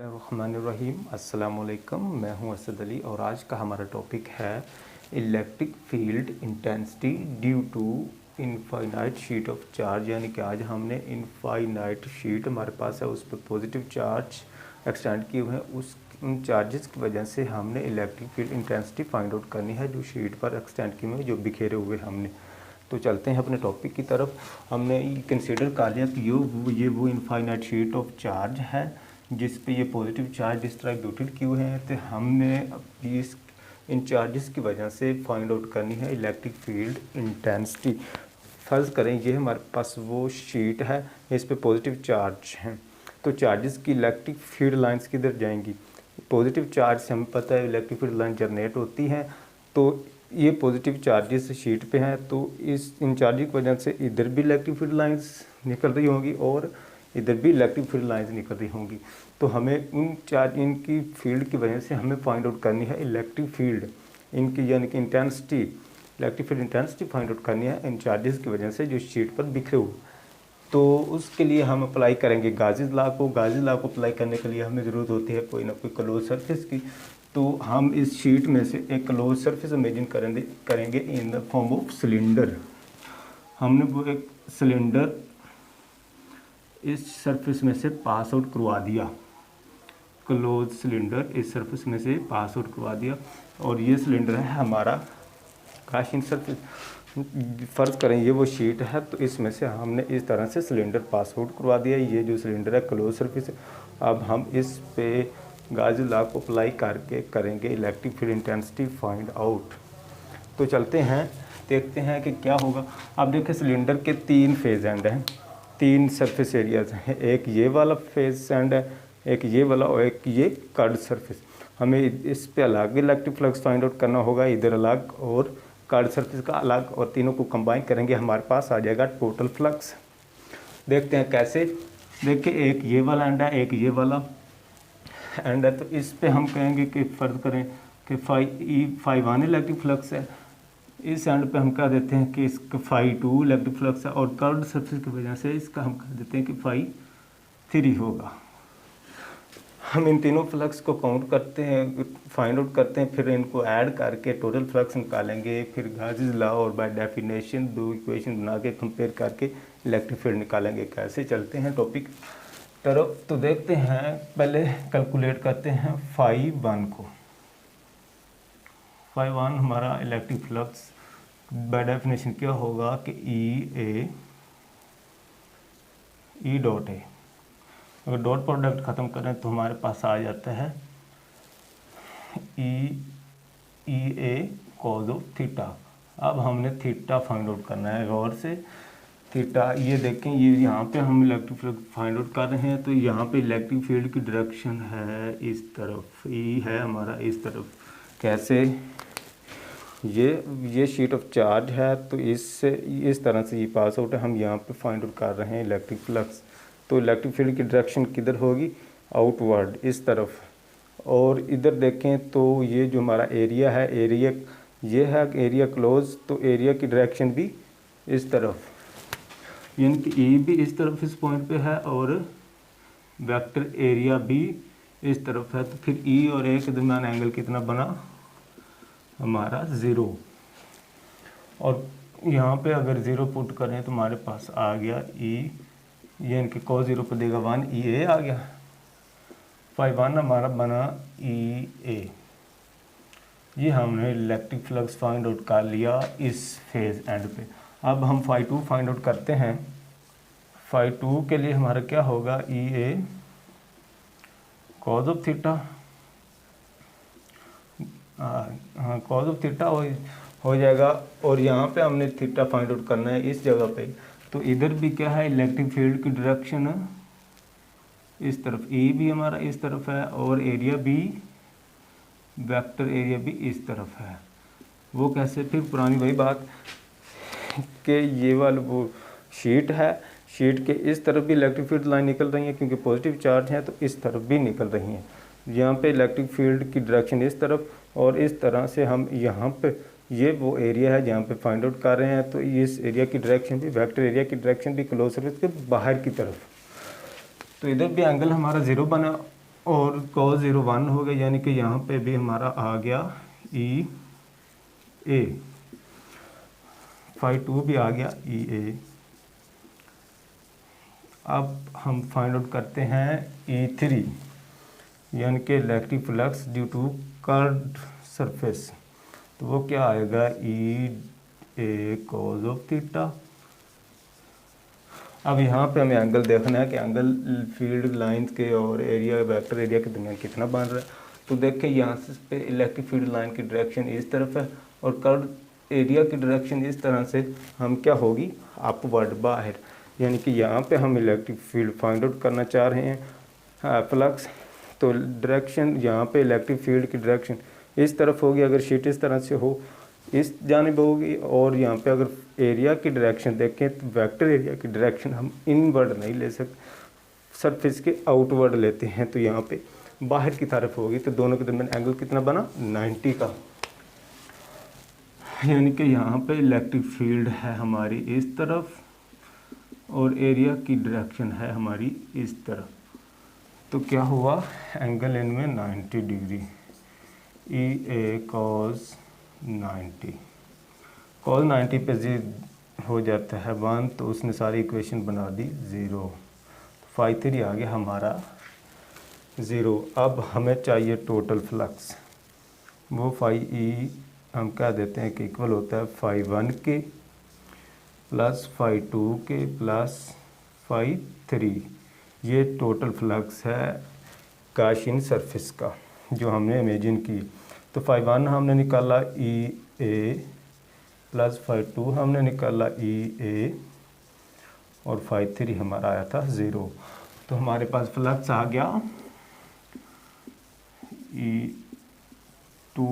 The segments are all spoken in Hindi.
रहीम अस्सलामुअलैकुम। मैं हूं असद अली और आज का हमारा टॉपिक है electric field intensity due to infinite sheet of charge. यानी कि आज हमने इनफाइनाइट शीट हमारे पास है, उस पर पॉजिटिव चार्ज एक्सटेंड किए हुए हैं। उन चार्जेस की वजह से हमने electric field intensity find out करनी है जो शीट पर एक्सटेंड किए हुए, जो बिखेरे हुए हमने। तो चलते हैं अपने टॉपिक की तरफ। हमने कंसीडर कर लिया कि ये वो इनफाइनाइट शीट ऑफ चार्ज है जिस पे ये पॉजिटिव चार्ज डिस्ट्रीब्यूटेड किए हैं। तो हमने इस इन चार्जेस की वजह से फाइंड आउट करनी है इलेक्ट्रिक फील्ड इंटेंसिटी। फर्ज करें ये हमारे पास वो शीट है, इस पे पॉजिटिव चार्ज हैं, तो चार्जेस की इलेक्ट्रिक फील्ड लाइंस किधर जाएंगी? पॉजिटिव चार्ज से हमें पता है इलेक्ट्रिक फील्ड लाइन जनरेट होती हैं, तो ये पॉजिटिव चार्जेस शीट पे हैं, तो इन चार्ज की वजह से इधर भी इलेक्ट्रिक फील्ड लाइंस निकल रही होंगी और इधर भी इलेक्ट्रिक फील्ड लाइंस निकल रही होंगी। तो हमें इनकी फील्ड की वजह से हमें फाइंड आउट करनी है इलेक्ट्रिक फील्ड, इनकी यानी कि intensity, electric field intensity find out करनी है इन चार्जेस की वजह से जो शीट पर बिखरे हुए। तो उसके लिए हम अप्लाई करेंगे गाजिस लॉ को। गाजिस लॉ को अप्लाई करने के लिए हमें ज़रूरत होती है कोई ना कोई क्लोज सरफेस की। तो हम इस शीट में से एक क्लोज सरफेस इमेजिन करेंगे in the form of cylinder. हमने वो एक सिलेंडर इस सरफेस में से पास आउट करवा दिया, क्लोज सिलेंडर इस सरफेस में से पास आउट करवा दिया, और ये सिलेंडर है हमारा क्रैशिंग सरफेस। फ़र्ज़ करें ये वो शीट है, तो इसमें से हमने इस तरह से सिलेंडर पास आउट करवा दिया। ये जो सिलेंडर है क्लोज सरफेस है। अब हम इस पे गाजिस लॉ को अप्लाई करके करेंगे electric field intensity find out. तो चलते हैं, देखते हैं कि क्या होगा। अब देखिए सिलेंडर के तीन फेज एंड हैं, तीन सरफेस एरियाज हैं, एक ये वाला फेज एंड है, एक ये वाला और एक ये कर्ड सरफेस। हमें इस पे अलग इलेक्ट्रिक फ्लक्स फाइंड आउट करना होगा, इधर अलग और कर्ड सरफेस का अलग, और तीनों को कंबाइन करेंगे हमारे पास आ जाएगा टोटल फ्लक्स। देखते हैं कैसे। देखिए एक ये वाला एंड है, एक ये वाला एंड है, तो इस पे हम कहेंगे कि फ़र्ज करें कि फ़ाई 1 इलेक्ट्रिक फ्लक्स है। इस एंड पे हम कह देते हैं कि इसका फ़ाई 2 इलेक्ट्रिक फ्लक्स है, और कर्व्ड सरफेस की वजह से इसका हम कह देते हैं कि फ़ाई 3 होगा। हम इन तीनों फ्लक्स को काउंट करते हैं, फाइंड आउट करते हैं, फिर इनको ऐड करके टोटल फ्लक्स निकालेंगे। फिर गाजिस लॉ और बाय डेफिनेशन दो इक्वेशन बना के कंपेयर करके इलेक्ट्रिक फील्ड निकालेंगे। कैसे, चलते हैं टॉपिक तरफ। तो देखते हैं, पहले कैलकुलेट करते हैं फ़ाई 1 को। फ़ाई 1 हमारा इलेक्ट्रिक फ्लक्स बाय डेफिनेशन क्या होगा कि ई डॉट ए। अगर डॉट प्रोडक्ट ख़त्म करें तो हमारे पास आ जाता है ई ए कॉज ऑफ थीटा। अब हमने थीटा फाइंड आउट करना है गौर से। थीटा ये देखें, ये यहाँ पे हम इलेक्ट्रिक फील्ड फाइंड आउट कर रहे हैं, तो यहाँ पे इलेक्ट्रिक फील्ड की डायरेक्शन है इस तरफ, ई है हमारा इस तरफ। कैसे? ये शीट ऑफ चार्ज है, तो इससे इस तरह से ये पास आउट है। हम यहाँ पे फाइंड आउट कर रहे हैं इलेक्ट्रिक फ्लक्स, तो इलेक्ट्रिक फील्ड की डायरेक्शन किधर होगी? आउटवर्ड, इस तरफ। और इधर देखें तो ये जो हमारा एरिया है, एरिया ये है एरिया क्लोज, तो एरिया की डायरेक्शन भी इस तरफ, यानी कि ई भी इस तरफ इस पॉइंट पे है और वेक्टर एरिया भी इस तरफ है। तो फिर ई और ए के दरमियान एंगल कितना बना? हमारा 0। और यहाँ पे अगर 0 पुट करें तो हमारे पास आ गया ई, ये इनके cos 0 पर देगा 1, ई ए आ गया। फ़ाई 1 हमारा बना ई ए। ये हमने इलेक्ट्रिक फ्लक्स फाइंड आउट कर लिया इस फेज एंड पे। अब हम फ़ाई 2 फाइंड आउट करते हैं। फ़ाई 2 के लिए हमारा क्या होगा? ई ए कॉज ऑफ थीटा, हाँ कॉज ऑफ थीटा हो जाएगा। और यहाँ पे हमने थीटा फाइंड आउट करना है इस जगह पे। तो इधर भी क्या है? इलेक्ट्रिक फील्ड की डायरेक्शन इस तरफ, ए भी हमारा इस तरफ है और एरिया भी, वेक्टर एरिया भी इस तरफ है। वो कैसे? फिर पुरानी वही बात कि ये वाला वो शीट है, शीट के इस तरफ भी इलेक्ट्रिक फील्ड लाइन निकल रही है क्योंकि पॉजिटिव चार्ज है, तो इस तरफ भी निकल रही हैं। यहाँ पे इलेक्ट्रिक फील्ड की डायरेक्शन इस तरफ, और इस तरह से हम यहाँ पे ये वो एरिया है जहाँ पे फाइंड आउट कर रहे हैं, तो इस एरिया की डायरेक्शन भी, वेक्टर एरिया की डायरेक्शन भी क्लोज सरफेस के बाहर की तरफ। तो इधर भी एंगल हमारा 0 बना, और cos 0 1 हो गया, यानी कि यहाँ पे भी हमारा आ गया ई ए, फाई 2 भी आ गया ई ए। अब हम फाइंड आउट करते हैं ई 3, यानी कि electric flux due to curved surface, तो वो क्या आएगा E A cos of theta. अब यहाँ पे हमें एंगल देखना है कि एंगल फील्ड लाइंस के और एरिया वेक्टर एरिया के दरमियान कितना बन रहा है। तो देखें यहाँ से पे इलेक्ट्रिक फील्ड लाइन की डायरेक्शन इस तरफ है और कर्व एरिया की डायरेक्शन इस तरह से हम क्या होगी अपवर्ड बाहर, यानी कि यहाँ पे हम इलेक्ट्रिक फील्ड फाइंड आउट करना चाह रहे हैं फ्लक्स, तो डायरेक्शन यहाँ पे इलेक्ट्रिक फील्ड की डायरेक्शन इस तरफ होगी, अगर शीट इस तरह से हो इस जानिब होगी, और यहाँ पे अगर एरिया की डायरेक्शन देखें तो वेक्टर एरिया की डायरेक्शन हम इनवर्ड नहीं ले सकते, सरफेस के आउटवर्ड लेते हैं, तो यहाँ पे बाहर की तरफ होगी। तो दोनों के दरमियान एंगल कितना बना 90 का, यानी कि यहाँ पे इलेक्ट्रिक फील्ड है हमारी इस तरफ और एरिया की डायरेक्शन है हमारी इस तरफ, तो क्या हुआ एंगल इनमें 90 डिग्री, ई ए कॉस 90, कॉस 90 पे जी हो जाता है 1, तो उसने सारी इक्वेशन बना दी 0, फाई 3 आ गया हमारा 0। अब हमें चाहिए टोटल फ्लक्स, वो फाई ई हम क्या देते हैं कि इक्वल होता है फाई 1 के प्लस फाई 2 के प्लस फाई 3, ये टोटल फ्लक्स है गाशियन सरफेस का जो हमने इमेजिन की। तो फाई 1 हमने निकाला ई ए प्लस फाई 2 हमने निकाला ई ए और फाई 3 हमारा आया था 0, तो हमारे पास फ्लक्स आ गया ई 2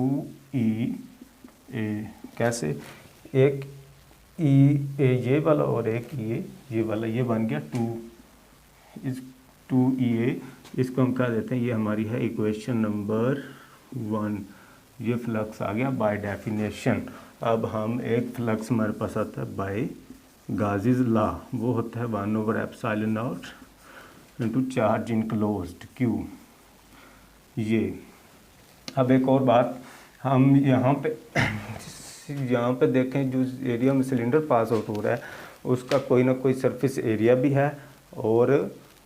ई ए, कैसे एक ई ए ये वाला और एक ये वाला, ये बन गया 2, इस 2 ई ए, इसको हम क्या देते हैं ये हमारी है इक्वेशन नंबर 1, ये फ्लक्स आ गया बाय डेफिनेशन। अब हम एक फ्लक्स हमारे पास आता है बाय गाजीज लॉ, वो होता है 1/ε0 इनटू चार्ज इनक्लोज्ड क्यू। ये अब एक और बात, हम यहाँ पे देखें जो एरिया में सिलेंडर पास आउट हो रहा है उसका कोई ना कोई सरफेस एरिया भी है और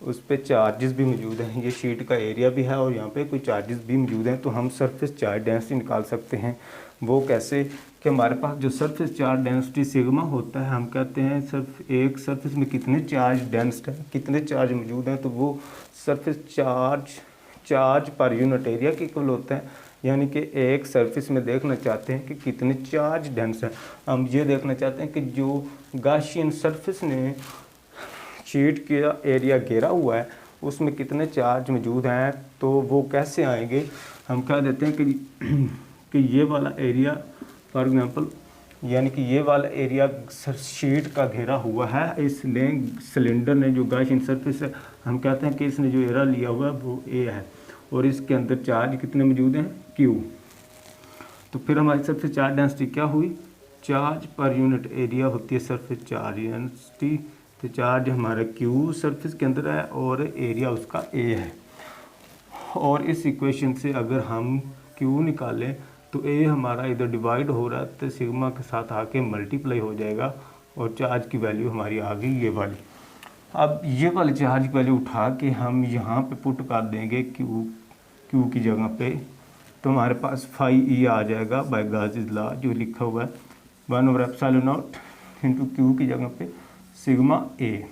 उस पर चार्जेस भी मौजूद हैं, ये शीट का एरिया भी है और यहाँ पे कोई चार्जेस भी मौजूद हैं, तो हम सरफेस चार्ज डेंसिटी निकाल सकते हैं। वो कैसे कि हमारे पास जो सरफेस चार्ज डेंसिटी सिग्मा होता है, हम कहते हैं सिर्फ एक सरफेस में कितने चार्ज डेंस्ड हैं, कितने चार्ज मौजूद हैं, तो वो surface charge per unit area के इक्वल होता है, यानी कि एक सरफेस में देखना चाहते हैं कि कितने चार्ज डेंस हैं। हम ये देखना चाहते हैं कि जो गाशियन सरफेस ने शीट का एरिया घेरा हुआ है उसमें कितने चार्ज मौजूद हैं, तो वो कैसे आएंगे। हम कह देते हैं कि ये वाला एरिया फॉर एग्जांपल, यानी कि ये वाला एरिया शीट का घेरा हुआ है, इसने सिलेंडर ने जो गाशियन सरफेस है, हम कहते हैं कि इसने जो एरिया लिया हुआ है वो ए है और इसके अंदर चार्ज कितने मौजूद हैं क्यू। तो फिर हमारी सरफेस चार्ज डेंसिटी क्या हुई, चार्ज पर यूनिट एरिया होती है सरफेस चार्ज डेंसिटी, तो चार्ज हमारा क्यू सरफेस के अंदर है और एरिया उसका ए है। और इस इक्वेशन से अगर हम क्यू निकालें तो ए हमारा इधर डिवाइड हो रहा है तो सिग्मा के साथ आके मल्टीप्लाई हो जाएगा और चार्ज की वैल्यू हमारी आ गई ये वाली। अब ये वाली चार्ज की वैल्यू उठा के हम यहाँ पे पुट कर देंगे क्यू की जगह पे, तो हमारे पास फाई ई आ जाएगा बाय गाजीज लॉ जो लिखा हुआ है 1/ε0 इंटू क्यू की जगह पे सिग्मा ए।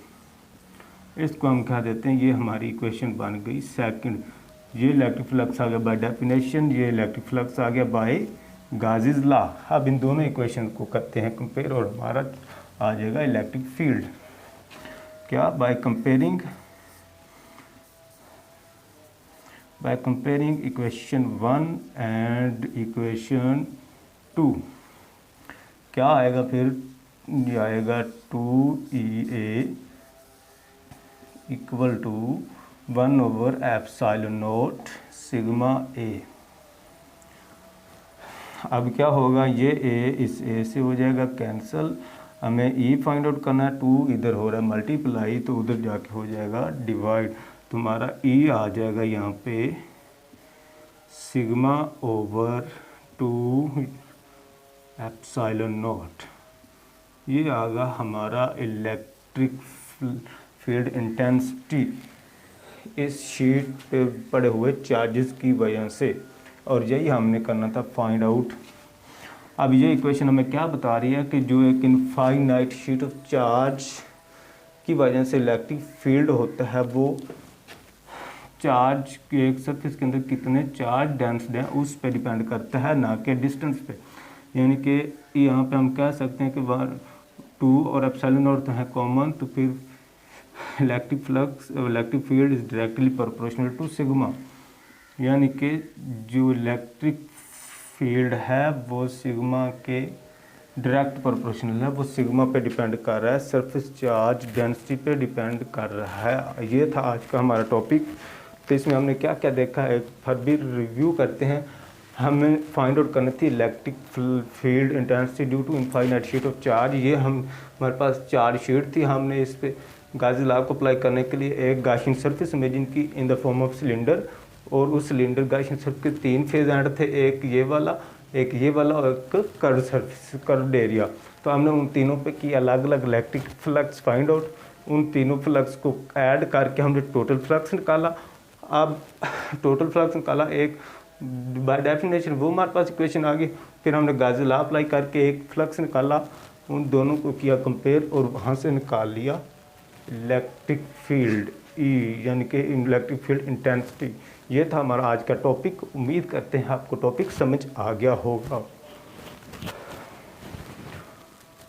इसको हम क्या देते हैं, ये हमारी इक्वेशन बन गई सेकंड। ये इलेक्ट्रिक फ्लक्स आ गया बाय डेफिनेशन, ये इलेक्ट्रिक फ्लक्स आ गया बाय गाजीज लॉ। अब इन दोनों इक्वेशन को करते हैं कंपेयर और हमारा आ जाएगा इलेक्ट्रिक फील्ड क्या by comparing equation 1 and equation 2 क्या आएगा फिर, ये आएगा 2EA इक्वल टू 1/ε0 सिग्मा ए। अब क्या होगा, ये ए इस ए से हो जाएगा कैंसिल, हमें ई फाइंड आउट करना है, 2 इधर हो रहा है मल्टीप्लाई तो उधर जाके हो जाएगा डिवाइड, तुम्हारा ई आ जाएगा यहाँ पे सिग्मा ओवर 2 एप्सिलॉन नॉट। ये आगा हमारा इलेक्ट्रिक फील्ड इंटेंसिटी इस शीट पे पड़े हुए चार्जेस की वजह से, और यही हमने करना था फाइंड आउट। अब ये इक्वेशन हमें क्या बता रही है कि जो एक इनफाइनाइट शीट ऑफ चार्ज की वजह से इलेक्ट्रिक फील्ड होता है वो चार्ज के एक सरफेस के अंदर कितने चार्ज डेंस्ड हैं उस पर डिपेंड करता है, ना कि डिस्टेंस पे। यानी कि यहाँ पे हम कह सकते हैं कि 2 और एप्सिलॉन नॉट है कॉमन, तो फिर electric field is directly proportional to sigma. यानी कि जो इलेक्ट्रिक फील्ड है वो सिग्मा के डायरेक्ट प्रोपोर्शनल है, वो सिग्मा पे डिपेंड कर रहा है, सरफेस चार्ज डेंसिटी पे डिपेंड कर रहा है। ये था आज का हमारा टॉपिक। तो इसमें हमने क्या क्या देखा एक फिर भी रिव्यू करते हैं। हमें फाइंड आउट करनी थी electric field intensity due to infinite sheet of charge. ये हमारे पास 4 शीट थी, हमने इस पे गाउस लॉ को अप्लाई करने के लिए एक गॉसियन सरफेस इमेजिन की in the form of cylinder, और उस सिलेंडर गॉसियन सरफेस के 3 फेज एंड थे, एक ये वाला, एक ये वाला और एक कर्व सरफेस, कर्व्ड एरिया। तो हमने उन तीनों पे की अलग अलग इलेक्ट्रिक फ्लक्स फाइंड आउट। उन तीनों फ्लक्स को ऐड करके हमने टोटल फ्लक्स निकाला। अब टोटल फ्लक्स निकाला, एक बाय डेफिनेशन वो हमारे पास इक्वेशन आ गई। फिर हमने गाउस लॉ अप्लाई करके एक फ्लक्स निकाला, उन दोनों को किया कंपेयर और वहाँ से निकाल लिया इलेक्ट्रिक फील्ड ई, यानी कि इलेक्ट्रिक फील्ड इंटेंसिटी। ये था हमारा आज का टॉपिक। उम्मीद करते हैं आपको टॉपिक समझ आ गया होगा।